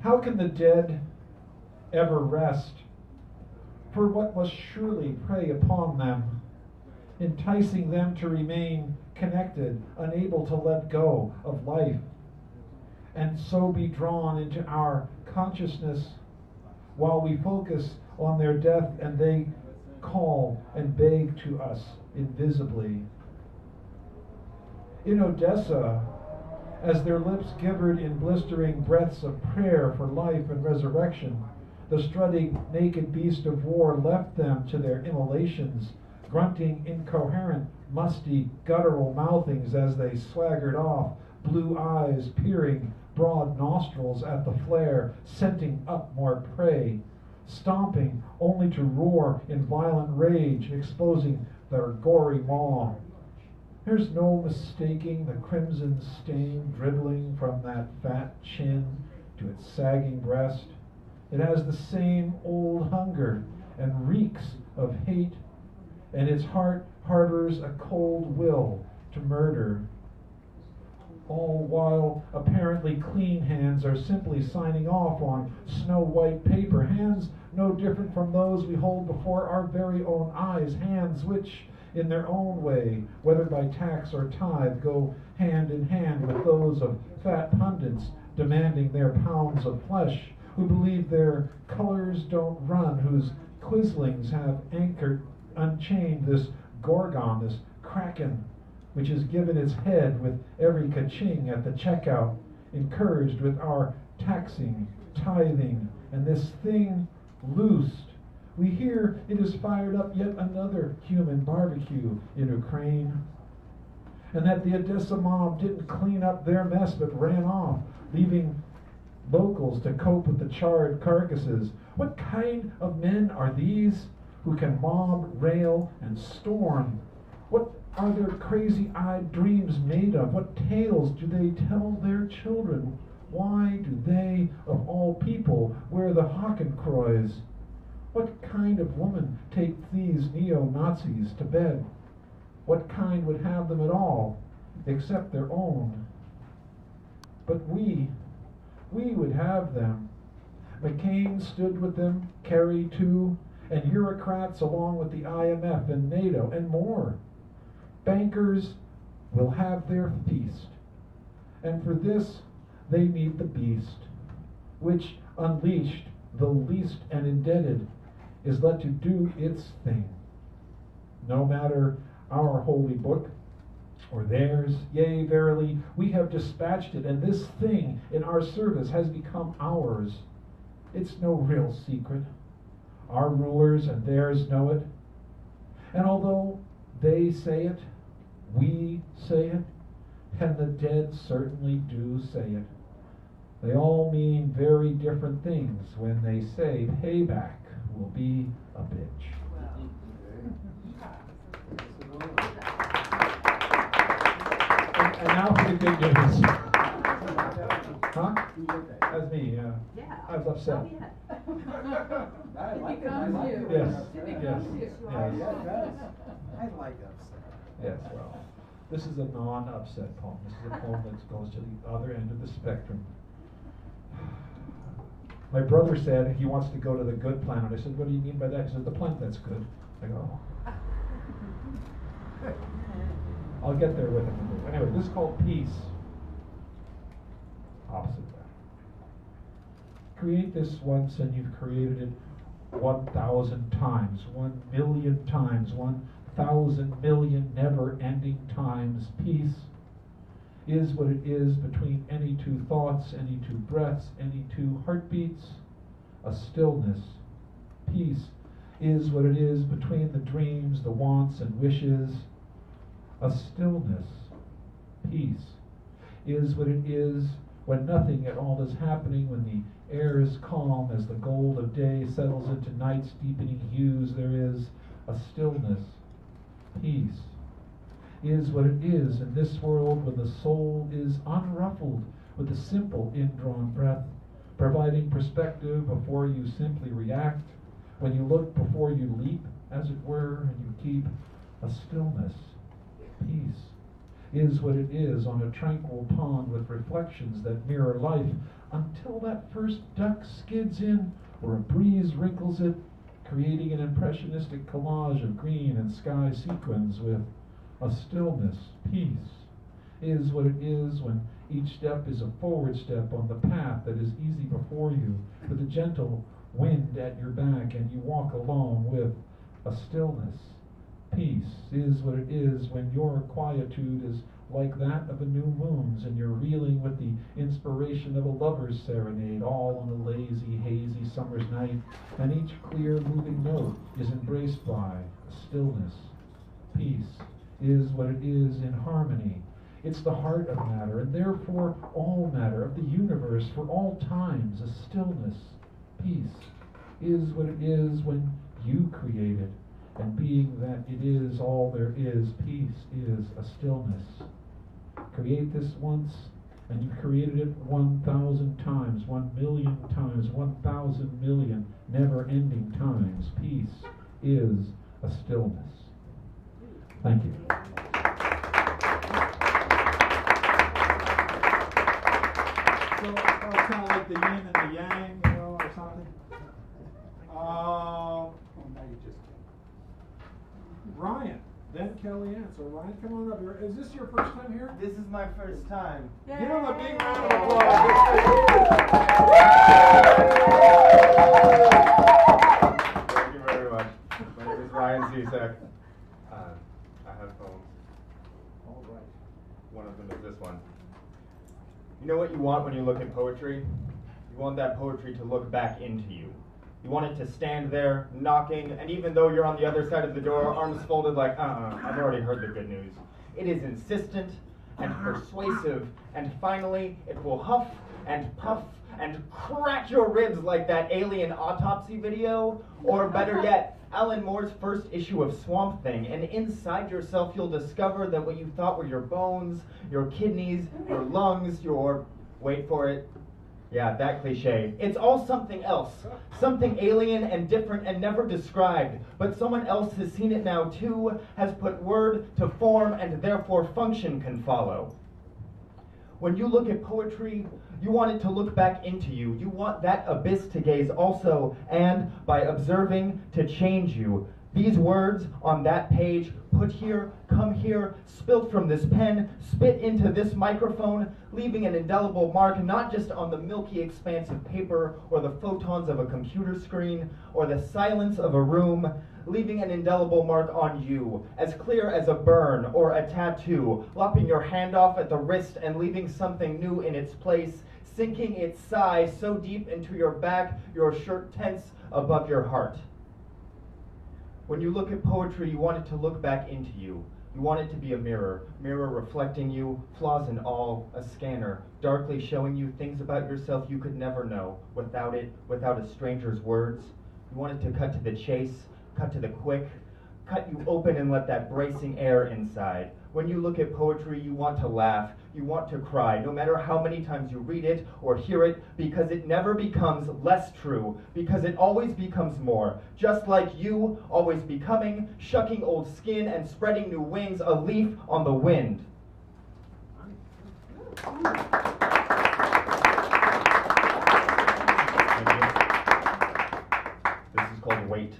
How can the dead ever rest? For what must surely prey upon them, enticing them to remain connected, unable to let go of life, and so be drawn into our consciousness while we focus on their death and they call and beg to us invisibly. In Odessa, as their lips gibbered in blistering breaths of prayer for life and resurrection, the strutting naked beast of war left them to their immolations, grunting incoherent, musty, guttural mouthings as they swaggered off, blue eyes peering, broad nostrils at the flare, scenting up more prey, stomping only to roar in violent rage, exposing their gory maw. There's no mistaking the crimson stain dribbling from that fat chin to its sagging breast. It has the same old hunger and reeks of hate, and its heart harbors a cold will to murder. all while apparently clean hands are simply signing off on snow white paper, hands no different from those we hold before our very own eyes, hands which, in their own way, whether by tax or tithe, go hand in hand with those of fat pundits demanding their pounds of flesh, who believe their colors don't run, whose quislings have anchored, unchained this gorgon, this kraken, which is given its head with every ka-ching at the checkout, encouraged with our taxing, tithing, and this thing loosed. We hear it has fired up yet another human barbecue in Ukraine, and that the Odessa mob didn't clean up their mess but ran off, leaving locals to cope with the charred carcasses. What kind of men are these who can mob, rail, and storm? What are their crazy-eyed dreams made of? What tales do they tell their children? Why do they, of all people, wear the Hakenkreuz? What kind of woman take these neo-Nazis to bed? What kind would have them at all, except their own? But we would have them. McCain stood with them, Kerry too, and bureaucrats along with the IMF and NATO and more. Bankers will have their feast, and for this they need the beast, which, unleashed, the least and indebted, is let to do its thing. No matter our holy book or theirs, yea, verily, we have dispatched it, and this thing in our service has become ours. It's no real secret. Our rulers and theirs know it, and although they say it, we say it, and the dead certainly do say it. They all mean very different things when they say payback will be a bitch. And now for the good news. Huh? That's me, yeah. I was upset. I like it. I becomes like you. it. Yes, It yes, becomes you. yes. Yeah, it does. I like upset. Yes, well, this is a non-upset poem. This is a poem that goes to the other end of the spectrum. My brother said he wants to go to the good planet. I said, what do you mean by that? He said, the planet that's good. I go, oh. I'll get there with him. Anyway, this is called Peace. Opposite that. Create this once and you've created it 1,000 times, 1,000,000 times, 1,000 million never-ending times. Peace is what it is between any two thoughts, any two breaths, any two heartbeats, a stillness. Peace is what it is between the dreams, the wants and wishes, a stillness. Peace is what it is when nothing at all is happening, when the air is calm as the gold of day settles into night's deepening hues. There is a stillness. Peace is what it is in this world when the soul is unruffled with a simple indrawn breath, providing perspective before you simply react, when you look before you leap, as it were, and you keep a stillness. Peace is what it is on a tranquil pond with reflections that mirror life until that first duck skids in or a breeze wrinkles it, creating an impressionistic collage of green and sky sequins with a stillness. Peace is what it is when each step is a forward step on the path that is easy before you, with a gentle wind at your back, and you walk along with a stillness. Peace is what it is when your quietude is like that of a new moon's, and you're reeling with the inspiration of a lover's serenade, all on a lazy, hazy summer's night, and each clear, moving note is embraced by a stillness. Peace is what it is in harmony. It's the heart of matter, and therefore all matter of the universe for all times, a stillness. Peace is what it is when you create it, and being that it is all there is, peace is a stillness. Create this once, and you've created it 1,000 times, 1,000,000 times, 1,000 million never-ending times. Peace is a stillness. Thank you. So it's kind of like the yin and the yang, you know, or something. Now you just Ryan, then Kellyanne. So Ryan, come on up here. Is this your first time here? This is my first time. Give him a big round of applause. Thank you very much. My name is Ryan Zizek. I have phones. All right. One of them is this one. You know what you want when you look at poetry? You want that poetry to look back into you. You want it to stand there, knocking, and even though you're on the other side of the door, arms folded like, I've already heard the good news. It is insistent and persuasive, and finally, it will huff and puff and crack your ribs like that alien autopsy video, or better yet, Alan Moore's first issue of Swamp Thing, and inside yourself you'll discover that what you thought were your bones, your kidneys, your lungs, your, wait for it, yeah, that cliche. It's all something else. Something alien and different and never described. But someone else has seen it now too, has put word to form, and therefore function can follow. When you look at poetry, you want it to look back into you. You want that abyss to gaze also, and by observing, to change you. These words on that page, put here, come here, spilt from this pen, spit into this microphone, leaving an indelible mark not just on the milky expanse of paper or the photons of a computer screen or the silence of a room, leaving an indelible mark on you, as clear as a burn or a tattoo, lopping your hand off at the wrist and leaving something new in its place, sinking its sigh so deep into your back, your shirt tense above your heart. When you look at poetry, you want it to look back into you. You want it to be a mirror reflecting you, flaws and all, a scanner, darkly showing you things about yourself you could never know without it, without a stranger's words. You want it to cut to the chase, cut to the quick, cut you open and let that bracing air inside. When you look at poetry, you want to laugh, you want to cry, no matter how many times you read it or hear it, because it never becomes less true, because it always becomes more. Just like you, always becoming, shucking old skin and spreading new wings, a leaf on the wind. This is called Wait.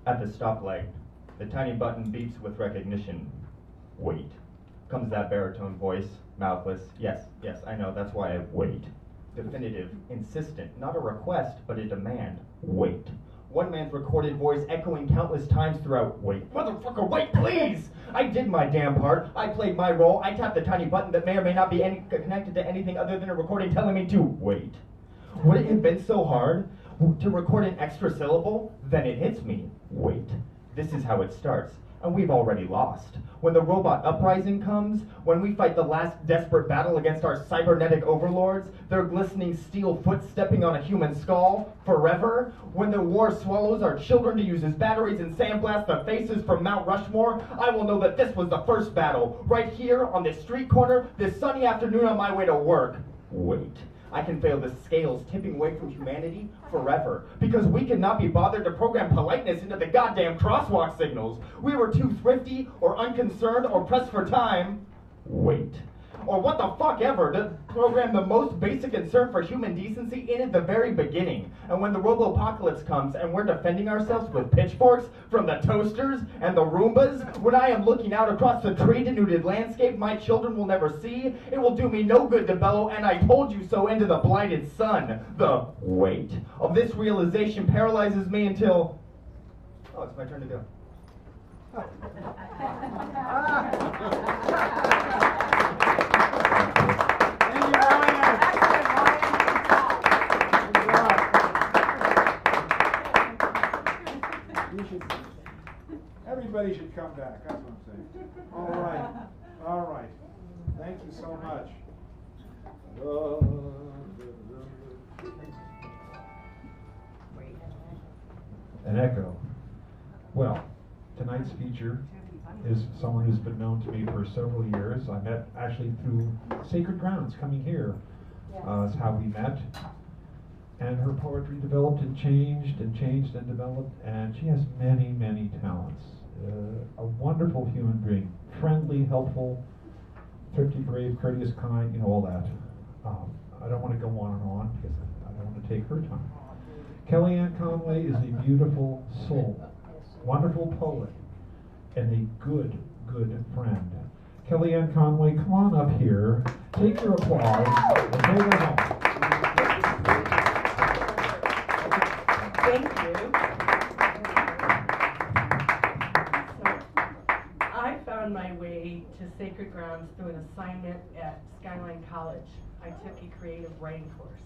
At the stoplight, the tiny button beeps with recognition. Wait. Comes that baritone voice, mouthless. Yes, I know, that's why I wait. Definitive, insistent, not a request, but a demand. Wait. One man's recorded voice echoing countless times throughout. Wait, motherfucker, wait, please! I did my damn part. I played my role. I tapped the tiny button that may or may not be connected to anything other than a recording telling me to wait. Would it have been so hard to record an extra syllable? Then it hits me. Wait. This is how it starts. And we've already lost. When the robot uprising comes, when we fight the last desperate battle against our cybernetic overlords, their glistening steel foot stepping on a human skull, forever, when the war swallows our children to use as batteries and sandblast the faces from Mount Rushmore, I will know that this was the first battle, right here on this street corner, this sunny afternoon on my way to work. Wait. I can feel the scales tipping away from humanity forever, because we cannot be bothered to program politeness into the goddamn crosswalk signals. We were too thrifty, or unconcerned, or pressed for time. Wait. Or what the fuck ever, to program the most basic concern for human decency in at the very beginning. And when the robo-apocalypse comes and we're defending ourselves with pitchforks from the toasters and the Roombas, when I am looking out across the tree-denuded landscape my children will never see, it will do me no good to bellow "and I told you so" into the blighted sun. The weight of this realization paralyzes me until... Oh, it's my turn to go. Everybody should come back, that's what I'm saying. All right. Thank you so much. An echo. Well, tonight's feature is someone who's been known to me for several years. I met actually through Sacred Grounds, coming here. Is how we met. And her poetry developed and changed and developed, and she has many, many talents. A wonderful human being, friendly, helpful, thrifty, brave, courteous, kind, all that. I don't want to go on because I don't want to take her time. Kellyanne Conway is a beautiful soul, wonderful poet, and a good friend. Kellyanne Conway, come on up here, take your applause, and take her home. Thank you. So, I found my way to Sacred Grounds through an assignment at Skyline College. I took a creative writing course.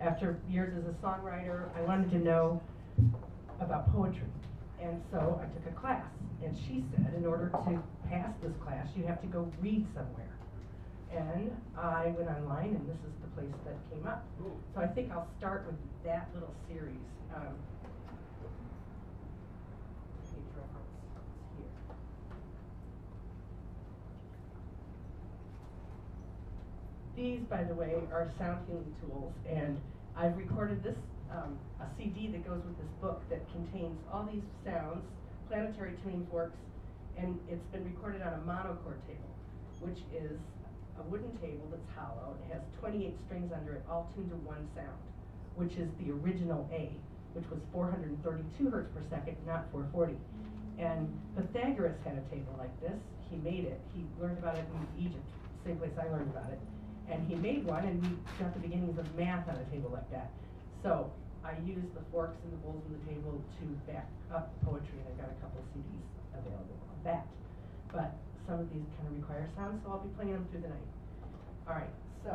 After years as a songwriter, I wanted to know about poetry. And so I took a class. And she said, in order to pass this class, you have to go read somewhere. And I went online, and this is the place that came up. So I think I'll start with that little series. Page reference here. These, by the way, are sound healing tools, and I've recorded this, a CD that goes with this book that contains all these sounds, planetary tuning forks, and it's been recorded on a monochord table, which is a wooden table that's hollow. It has 28 strings under it, all tuned to one sound, which is the original A, which was 432 hertz per second, not 440. And Pythagoras had a table like this. He made it. He learned about it in Egypt, same place I learned about it. And he made one, and we got the beginnings of math on a table like that. So I used the forks and the bowls on the table to back up poetry, and I've got a couple of CDs available of that. But some of these kind of require sound, so I'll be playing them through the night. All right, so.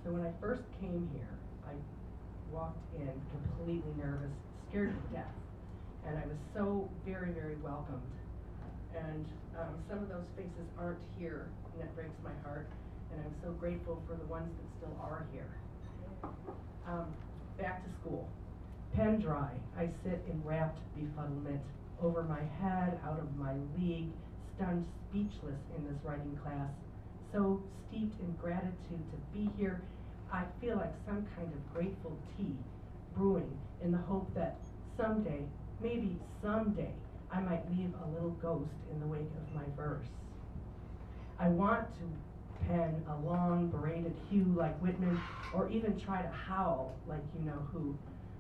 So when I first came here, I walked in completely nervous, scared to death. And I was so very welcomed. And some of those faces aren't here, and that breaks my heart. And I'm so grateful for the ones that still are here. Back to school. Pen dry, I sit in rapt befuddlement, over my head, out of my league, stunned speechless in this writing class. So steeped in gratitude to be here, I feel like some kind of grateful tea brewing in the hope that someday, maybe someday, I might leave a little ghost in the wake of my verse. I want to pen a long braided hue like Whitman, or even try to howl like you know who.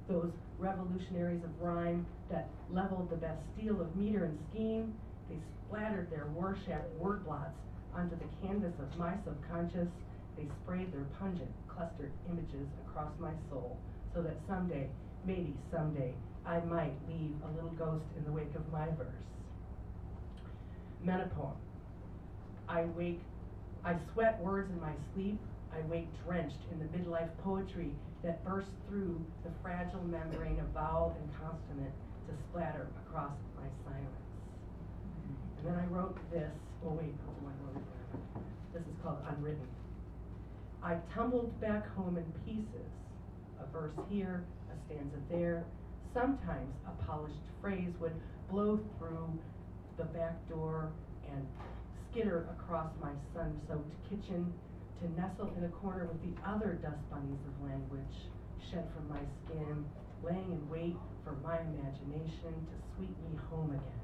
Those revolutionaries of rhyme that leveled the Bastille of meter and scheme, they splattered their Rorschach word blots onto the canvas of my subconscious. They sprayed their pungent, clustered images across my soul, so that someday, maybe someday, I might leave a little ghost in the wake of my verse. Metapoem. I sweat words in my sleep. I wake drenched in the midlife poetry that bursts through the fragile membrane of vowel and consonant to splatter across my silence. And then I wrote this. Oh wait, this is called Unwritten. I tumbled back home in pieces. A verse here, a stanza there. Sometimes a polished phrase would blow through the back door and skitter across my sun-soaked kitchen to nestle in a corner with the other dust bunnies of language, shed from my skin, laying in wait for my imagination to sweep me home again.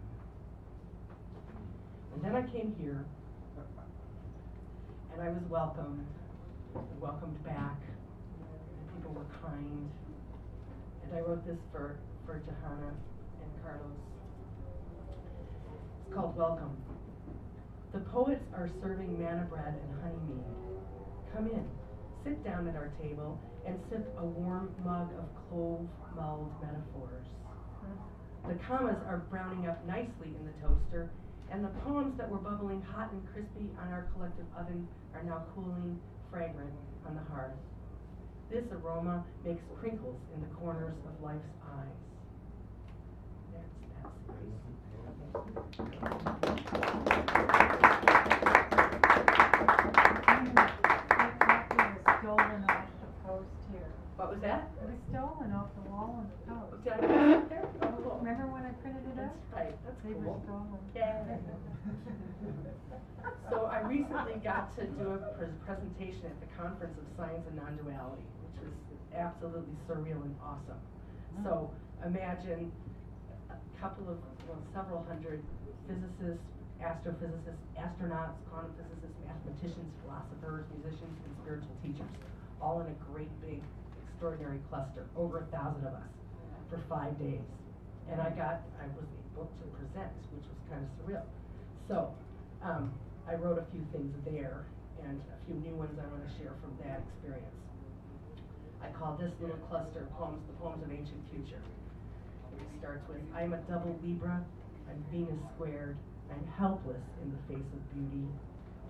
And then I came here, and I was welcomed back, and people were kind. And I wrote this for Johanna and Carlos. It's called Welcome. The poets are serving manna bread and honey mead. Come in, sit down at our table, and sip a warm mug of clove-mulled metaphors. The commas are browning up nicely in the toaster, and the poems that were bubbling hot and crispy on our collective oven are now cooling, fragrant on the hearth. This aroma makes crinkles in the corners of life's eyes. That's that Stolen off the post here. What was that? It was stolen off the wall and post. Did I put it up there? Oh, cool. Remember when I printed it up? That's right. That's They cool. were stolen. Yay. So I recently got to do a presentation at the Conference of Science and Non-Duality, which was absolutely surreal and awesome. So imagine a couple of, well, several hundred physicists, astrophysicists, astronauts, quantum physicists, mathematicians, philosophers, musicians, and spiritual teachers, all in a great big extraordinary cluster, over 1,000 of us, for 5 days. And I was able to present, which was kind of surreal. So, I wrote a few things there, and a few new ones I want to share from that experience. I call this little cluster poems, the poems of ancient future. It starts with, I am a double Libra, I'm Venus squared, I'm helpless in the face of beauty.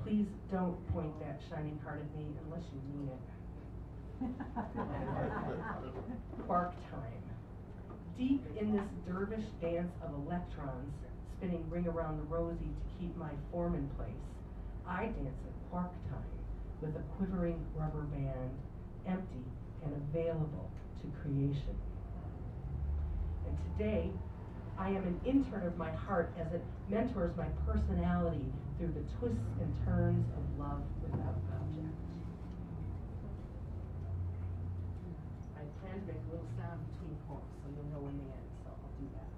Please don't point that shining heart at me unless you mean it. Quark time. Deep in this dervish dance of electrons, spinning ring around the rosy to keep my form in place, I dance at quark time with a quivering rubber band, empty and available to creation. And today, I am an intern of my heart as it mentors my personality through the twists and turns of love without object. I plan to make a little sound between poems, so you'll know when they end, so I'll do that.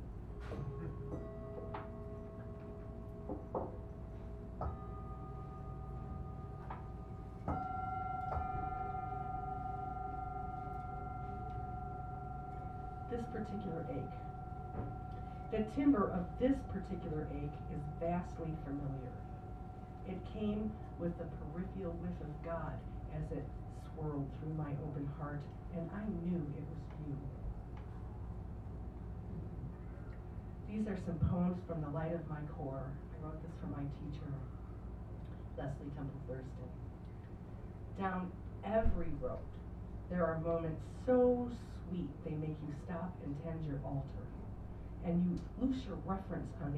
This particular ache. The timbre of this particular ache is vastly familiar. It came with the peripheral whiff of God as it swirled through my open heart, and I knew it was you. These are some poems from the light of my core. I wrote this for my teacher, Leslie Temple Thurston. Down every road, there are moments so sweet they make you stop and tend your altar. And you loose your reverence on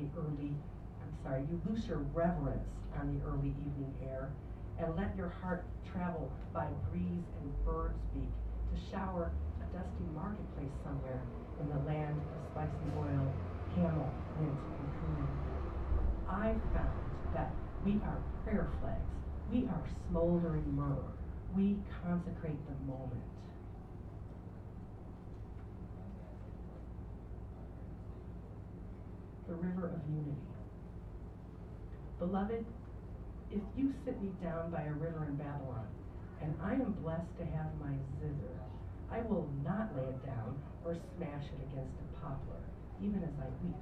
the early evening air, and let your heart travel by breeze and bird speak to shower a dusty marketplace somewhere in the land of spicy oil, camel, mint, and cumin. I found that we are prayer flags, we are smoldering myrrh, we consecrate the moment. The river of unity. Beloved, if you sit me down by a river in Babylon, and I am blessed to have my zither, I will not lay it down or smash it against a poplar, even as I weep.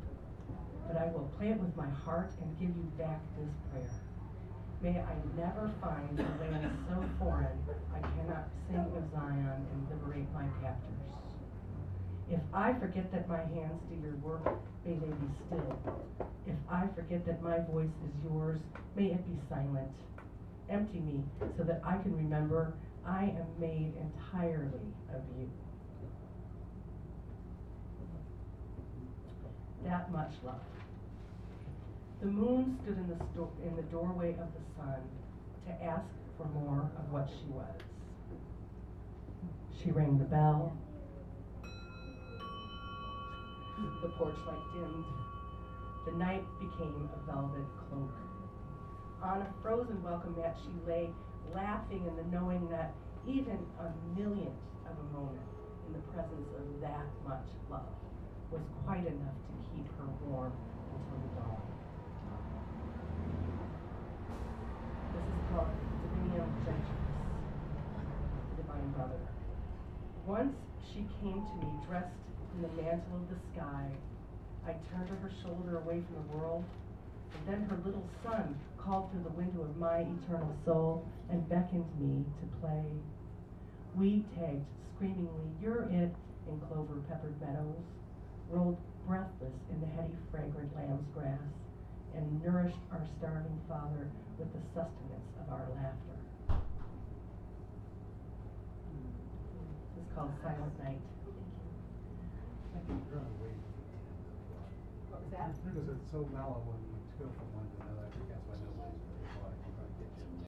But I will play it with my heart and give you back this prayer. May I never find a land so foreign I cannot sing of Zion and liberate my captors. If I forget that my hands do your work, may they be still. If I forget that my voice is yours, may it be silent. Empty me so that I can remember I am made entirely of you. That much love. The moon stood in the doorway of the sun to ask for more of what she was. She rang the bell. The porch light dimmed. The night became a velvet cloak. On a frozen welcome mat she lay, laughing in the knowing that even a millionth of a moment in the presence of that much love was quite enough to keep her warm until the dawn. This is called Divinium Gentius, the Divine Brother. Once she came to me dressed in the mantle of the sky. I turned her shoulder away from the world, and then her little son called through the window of my eternal soul and beckoned me to play. We tagged screamingly, "You're it," in clover-peppered meadows, rolled breathless in the heady, fragrant lamb's grass, and nourished our starving father with the sustenance of our laughter. This is called Silent Night. You're on the way. What was that? Because it's so mellow when you go from one to another. I think that's why nobody's